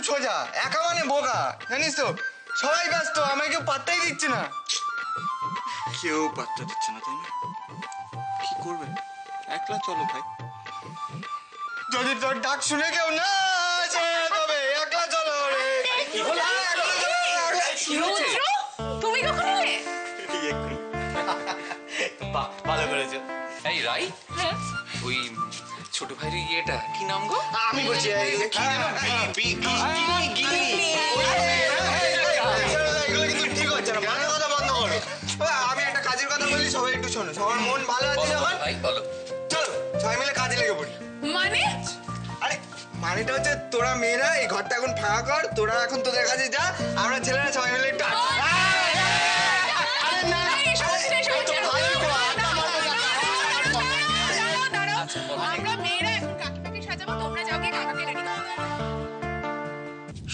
খুব সোজা, একা মানে বোকা, জানিস তো? সবাই ব্যস্ত, আমাকে কেউ পাত্তাই দিচ্ছে না। কেউ পাত্তা দিচ্ছে না, তাই না? কি করবে? একলা চলো ভাই। যদি তোর ডাক শুনে কেউ না আসে তবে একলা চলো রে। তুমি কখন এলে? বাহ, ভালো করেছো। এই রাই, ওই ছোট ভাইয়ের ইয়েটা কি নাম গো? আমি বলছি এগুলো কিন্তু ঠিক হচ্ছে না, মানে কথা বন্ধ করো। আমি একটা কাজের কথা বলি, সবাই একটু শোনো। সবার মন ভালো আছে যখন, ভাই বলো। চলো সবাই মিলে কাজে লেগে পড়ি। মানে আরে মানেটা হচ্ছে তোরা মেয়েরা এই ঘরটা এখন ফাঁকা কর, তোরা এখন তোদের কাছে যা, আমরা ছেলেরা সবাই মিলে একটু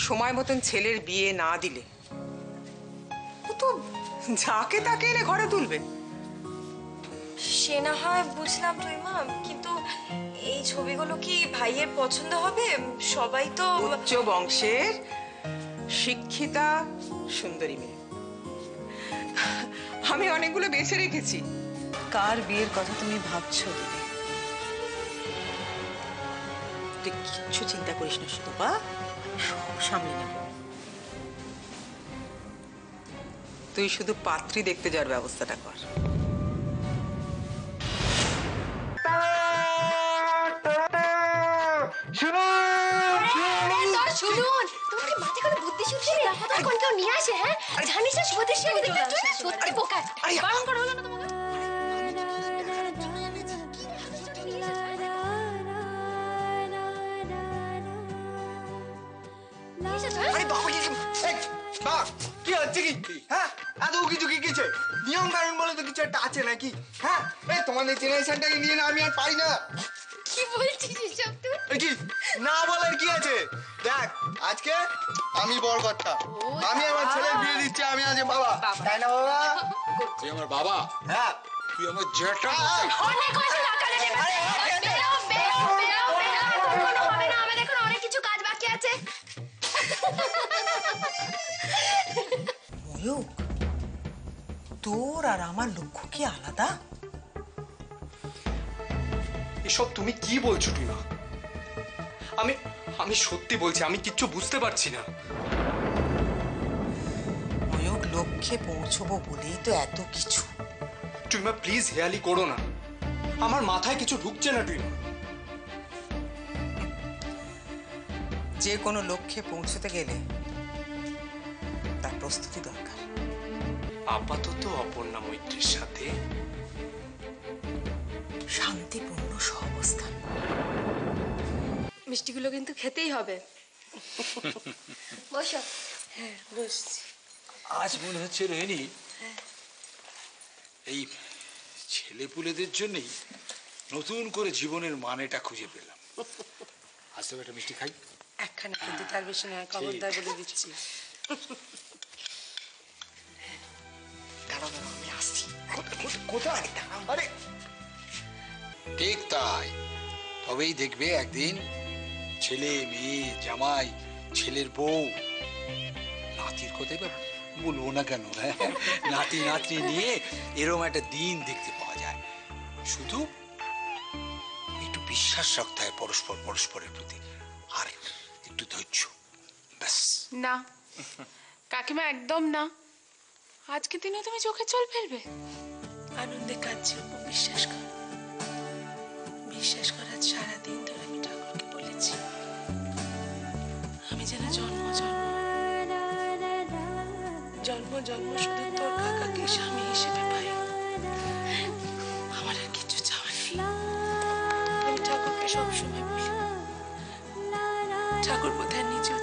সময় মতন ছেলের বিয়ে না দিলে ও তো যাকে তাকে এনে ঘরে তুলবে। সে না হয় বুঝলাম তুইমা, কিন্তু এই ছবিগুলো কি ভাইয়ের পছন্দ হবে? সবাই তো উচ্চ বংশের শিক্ষিতা সুন্দরী মেয়ে, আমি অনেকগুলো বেছে রেখেছি। কার বিয়ের কথা তুমি ভাবছো দিদি? তুই কিচ্ছু চিন্তা করিস না শুধু বা, সব সামলে নেব। তুই শুধু পাত্রী দেখতে যাওয়ার ব্যবস্থাটা কর। শুনুন, তোমাকে মাথায় কোনো বুদ্ধি শুদ্ধি নেই? এখন কেউ নিয়ে আসে, হ্যাঁ? জানিস না সতীশ সত্যি বোকা। বারণ করা হলো না তোমাকে? কি হচ্ছে কি? হ্যাঁ, এত কিছু কি কিছু নিয়ম কানুন বলে তো কিছু একটা আছে নাকি? হ্যাঁ, এই তোমাদের জেনারেশনটাকে নিয়ে না আমি আর পারি না। কি বলছিস এসব তুই? কি না বলার কি আছে? দেখ, আজকে আমি বড় কথা, আমি আমার ছেলের বিয়ে দিচ্ছি, আমি আজ বাবা, তাই না বাবা? তুই আমার বাবা? হ্যাঁ। তুই আমার জেঠা? অনেক হয়েছে টাকা নেবে। বেরো, বেরো, বেরো, বেরো। কোনো হবে না, আমাদের এখন অনেক কিছু কাজ বাকি আছে। ময়ূক, তোর আর আমার লক্ষ্য কি আলাদা? এসব তুমি কি বলছো টুইমা? আমি সত্যি বলছি, আমি কিচ্ছু বুঝতে পারছি না। ময়ূক, লক্ষ্যে পৌঁছবো বলেই তো এত কিছু। টুইমা প্লিজ হেয়ালি করো না, আমার মাথায় কিছু ঢুকছে না টুইমা। যে কোনো লক্ষ্যে পৌঁছতে গেলে তার প্রস্তুতি দরকার। আপাতত অপর্ণা মৈত্রীর সাথে শান্তিপূর্ণ সহাবস্থান। মিষ্টিগুলো কিন্তু খেতেই হবে। বসো। হ্যাঁ, বসছি। আজ মনে হচ্ছে রেনি, এই ছেলেপুলেদের জন্যই নতুন করে জীবনের মানেটা খুঁজে পেলাম। আজ তবে একটা মিষ্টি খাই। একখানা কিন্তু তার বেশি নয়, খবরদার বলে দিচ্ছি। দাঁড়াও দাঁড়াও, আমি আসছি। কোথায়? আরে ঠিক তাই, তবেই দেখবে একদিন ছেলে মেয়ে জামাই, ছেলের বউ, নাতির কথাই বা বলবো না কেন, হ্যাঁ, নাতি নাতনি নিয়ে এরকম একটা দিন দেখতে পাওয়া যায়। শুধু একটু বিশ্বাস রাখতে হয় পরস্পরের প্রতি, আর একটু ধৈর্য, ব্যাস। না কাকিমা, একদম না। আজকে দিনে তুমি চোখে জল ফেলবে? আনন্দে কাঁদছি, বিশ্বাস কর। বিশ্বাস করার সারাদিন ধরে আমি ঠাকুরকে বলেছি আমি যেন জন্ম জন্ম শুধু তোর কাকাকে স্বামী হিসেবে পাই। আমার আর কিছু চাওয়ার নেই। আমি ঠাকুরকে সবসময় বলি, ঠাকুর বোধহয় নিজেও